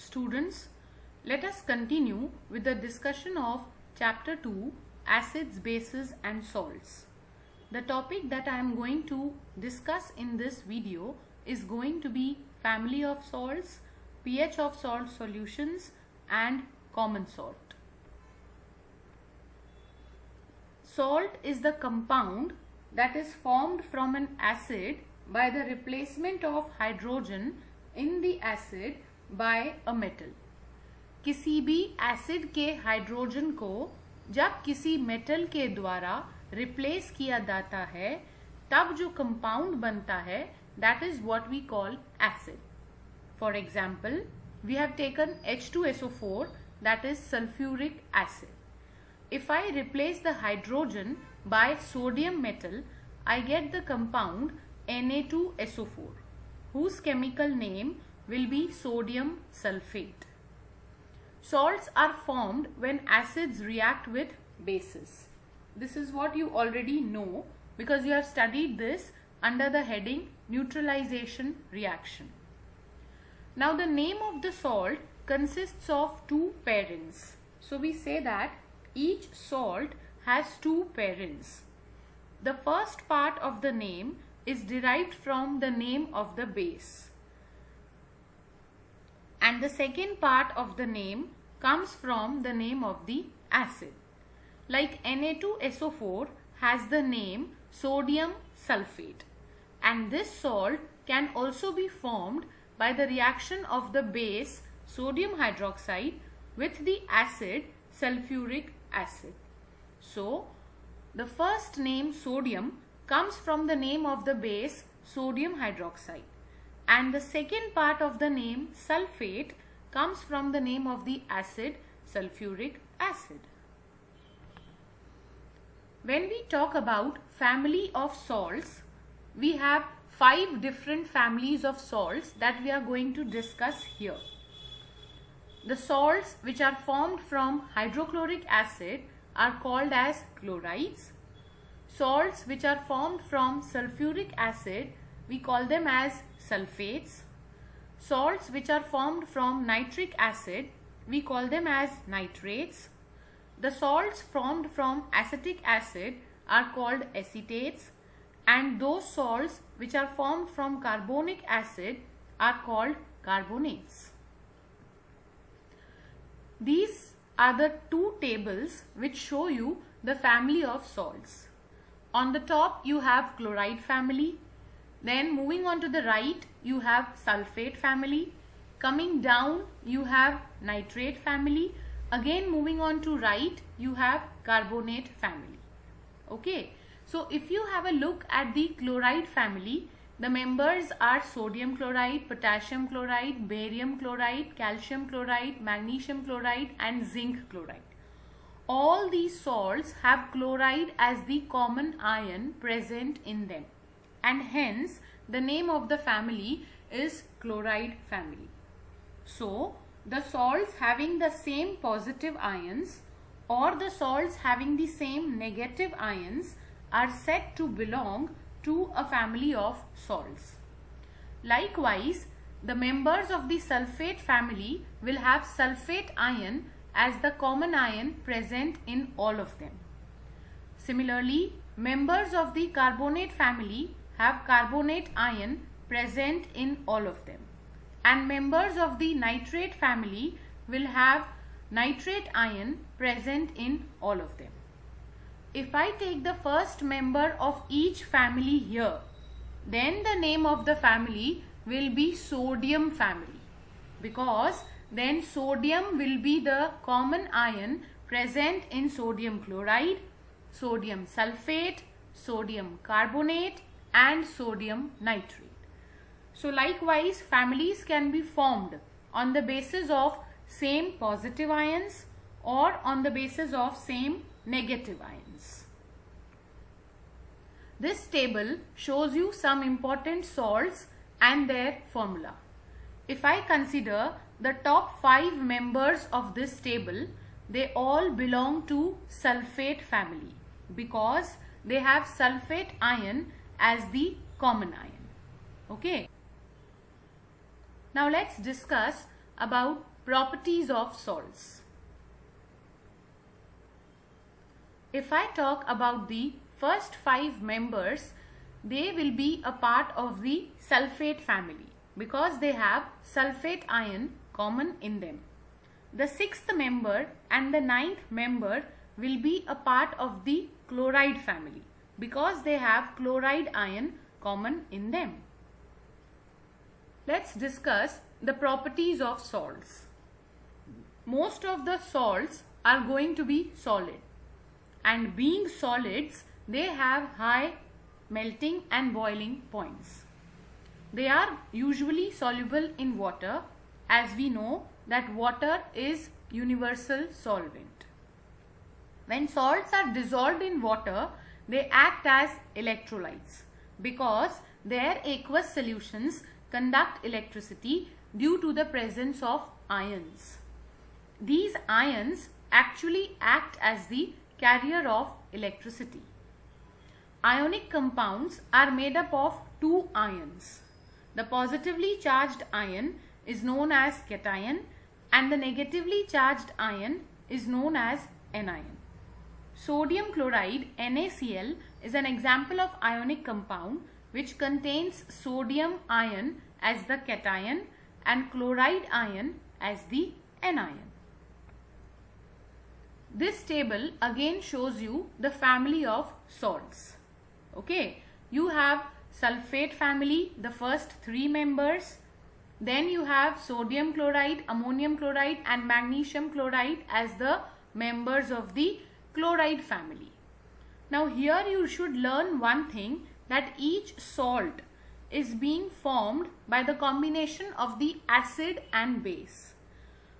Students, let us continue with the discussion of Chapter 2, Acids, Bases and Salts. The topic that I am going to discuss in this video is going to be family of salts, pH of salt solutions and common salt. Salt is the compound that is formed from an acid by the replacement of hydrogen in the acid by a metal. किसी भी acid के hydrogen को जब किसी metal के द्वारा replace किया जाता है तब जो कंपाउंड बनता है that is what we call acid. For example, we have taken H2SO4, that is sulfuric acid. If I replace the hydrogen by sodium metal, I get the compound Na2SO4, whose chemical name will be sodium sulfate. Salts are formed when acids react with bases. This is what you already know because you have studied this under the heading neutralization reaction. Now the name of the salt consists of two parents. So we say that each salt has two parents. The first part of the name is derived from the name of the base, and the second part of the name comes from the name of the acid. Like Na2SO4 has the name sodium sulfate, and this salt can also be formed by the reaction of the base sodium hydroxide with the acid sulfuric acid. So the first name sodium comes from the name of the base sodium hydroxide, and the second part of the name sulfate comes from the name of the acid sulfuric acid. When we talk about family of salts, we have 5 different families of salts that we are going to discuss here. The salts which are formed from hydrochloric acid are called as chlorides. Salts which are formed from sulfuric acid, we call them as sulfates. Salts which are formed from nitric acid, we call them as nitrates. The salts formed from acetic acid are called acetates, and those salts which are formed from carbonic acid are called carbonates. These are the two tables which show you the family of salts. On the top you have chloride family. Then moving on to the right, you have sulfate family. Coming down, you have nitrate family. Again moving on to right, you have carbonate family. Okay, so if you have a look at the chloride family, the members are sodium chloride, potassium chloride, barium chloride, calcium chloride, magnesium chloride and zinc chloride. All these salts have chloride as the common ion present in them, and hence the name of the family is chloride family. So the salts having the same positive ions or the salts having the same negative ions are said to belong to a family of salts. Likewise, the members of the sulfate family will have sulfate ion as the common ion present in all of them. Similarly, members of the carbonate family have carbonate ion present in all of them, and members of the nitrate family will have nitrate ion present in all of them. If I take the first member of each family here, then the name of the family will be sodium family, because then sodium will be the common ion present in sodium chloride, sodium sulfate, sodium carbonate and sodium nitrate. So likewise, families can be formed on the basis of same positive ions or on the basis of same negative ions. This table shows you some important salts and their formula. If I consider the top 5 members of this table, they all belong to sulfate family because they have sulfate ion as the common ion. Okay. Now let's discuss about properties of salts. If I talk about the first 5 members, they will be a part of the sulfate family because they have sulfate ion common in them. The 6th member and the 9th member will be a part of the chloride family because they have chloride ion common in them. Let's discuss the properties of salts. Most of the salts are going to be solid, and being solids, they have high melting and boiling points. They are usually soluble in water, as we know that water is universal solvent. When salts are dissolved in water, they act as electrolytes because their aqueous solutions conduct electricity due to the presence of ions. These ions actually act as the carrier of electricity. Ionic compounds are made up of 2 ions. The positively charged ion is known as cation and the negatively charged ion is known as anion. Sodium chloride NaCl is an example of ionic compound which contains sodium ion as the cation and chloride ion as the anion. This table again shows you the family of salts. Okay, you have sulfate family, the first 3 members. Then you have sodium chloride, ammonium chloride and magnesium chloride as the members of the chloride family. Now here you should learn one thing, that each salt is being formed by the combination of the acid and base.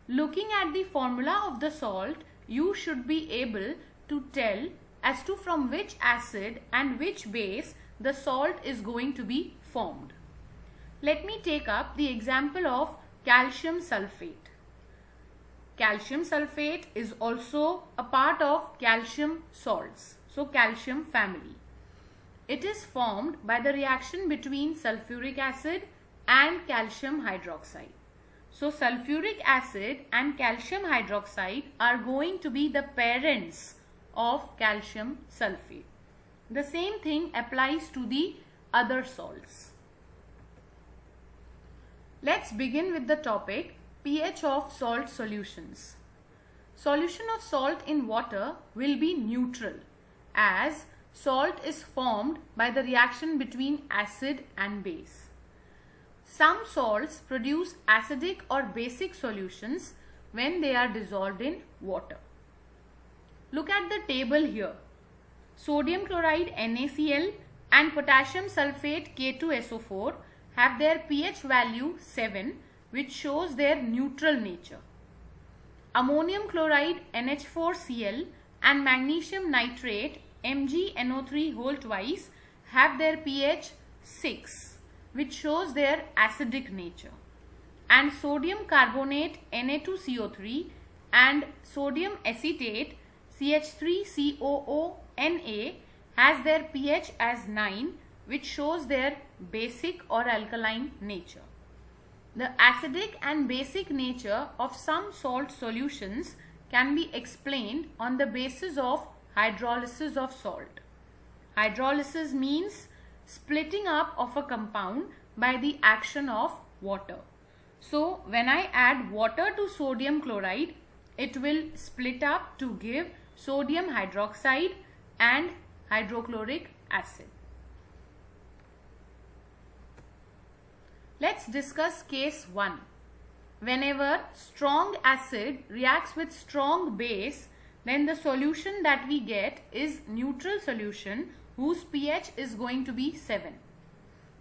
Looking at the formula of the salt, you should be able to tell as to from which acid and which base the salt is going to be formed. Let me take up the example of calcium sulfate. Calcium sulfate is also a part of calcium salts, so calcium family. It is formed by the reaction between sulfuric acid and calcium hydroxide. So sulfuric acid and calcium hydroxide are going to be the parents of calcium sulfate. The same thing applies to the other salts. Let's begin with the topic pH of salt solutions. Solution of salt in water will be neutral as salt is formed by the reaction between acid and base. Some salts produce acidic or basic solutions when they are dissolved in water. Look at the table here. Sodium chloride NaCl and potassium sulfate K2SO4 have their pH value 7, which shows their neutral nature. Ammonium chloride NH4Cl and magnesium nitrate MgNO3 whole twice have their pH 6, which shows their acidic nature. And sodium carbonate Na2CO3 and sodium acetate CH3COO Na has their pH as 9, which shows their basic or alkaline nature. The acidic and basic nature of some salt solutions can be explained on the basis of hydrolysis of salt. Hydrolysis means splitting up of a compound by the action of water. So when I add water to sodium chloride, it will split up to give sodium hydroxide and hydrochloric acid. Let's discuss case 1. Whenever strong acid reacts with strong base, then the solution that we get is neutral solution whose pH is going to be 7.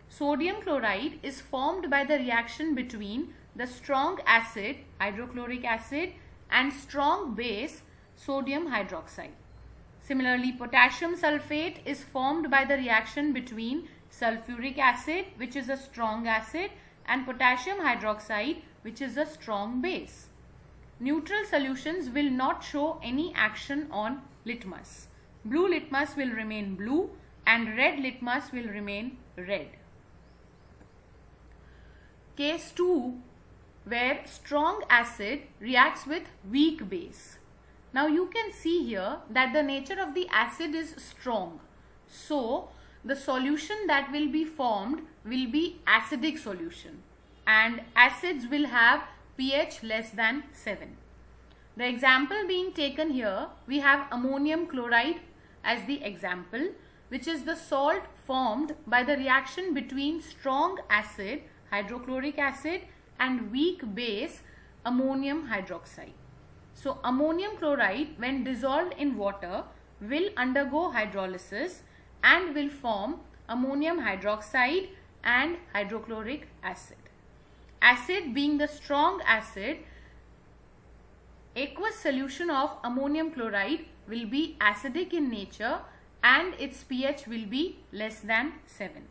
Sodium chloride is formed by the reaction between the strong acid, hydrochloric acid, and strong base, sodium hydroxide. Similarly, potassium sulfate is formed by the reaction between sulfuric acid, which is a strong acid, and potassium hydroxide, which is a strong base. Neutral solutions will not show any action on litmus. Blue litmus will remain blue and red litmus will remain red. Case 2. where strong acid reacts with weak base. Now you can see here that the nature of the acid is strong. So the solution that will be formed will be acidic solution, and acids will have pH less than 7. The example being taken here, we have ammonium chloride as the example, which is the salt formed by the reaction between strong acid, hydrochloric acid, and weak base, ammonium hydroxide. So ammonium chloride, when dissolved in water, will undergo hydrolysis and will form ammonium hydroxide and hydrochloric acid. Acid being the strong acid, aqueous solution of ammonium chloride will be acidic in nature and its pH will be less than 7.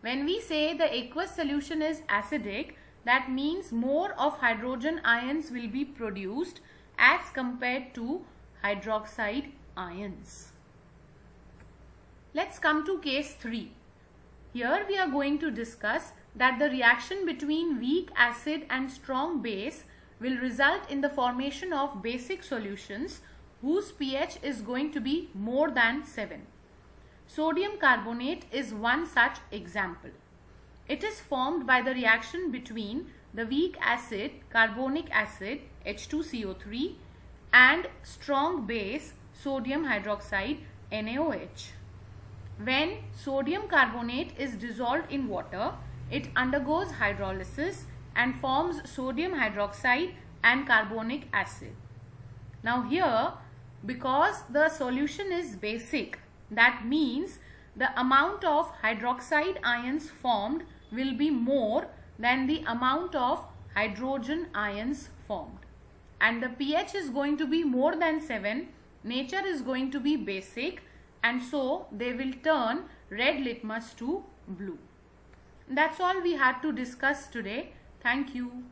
When we say the aqueous solution is acidic, that means more of hydrogen ions will be produced as compared to hydroxide ions. Let's come to case 3. Here we are going to discuss that the reaction between weak acid and strong base will result in the formation of basic solutions whose pH is going to be more than 7. Sodium carbonate is one such example. It is formed by the reaction between the weak acid, carbonic acid, H2CO3, and strong base, sodium hydroxide, NaOH. When sodium carbonate is dissolved in water, it undergoes hydrolysis and forms sodium hydroxide and carbonic acid. Now here, because the solution is basic, that means the amount of hydroxide ions formed will be more than the amount of hydrogen ions formed. And the pH is going to be more than 7, nature is going to be basic, and so they will turn red litmus to blue. That's all we had to discuss today. Thank you.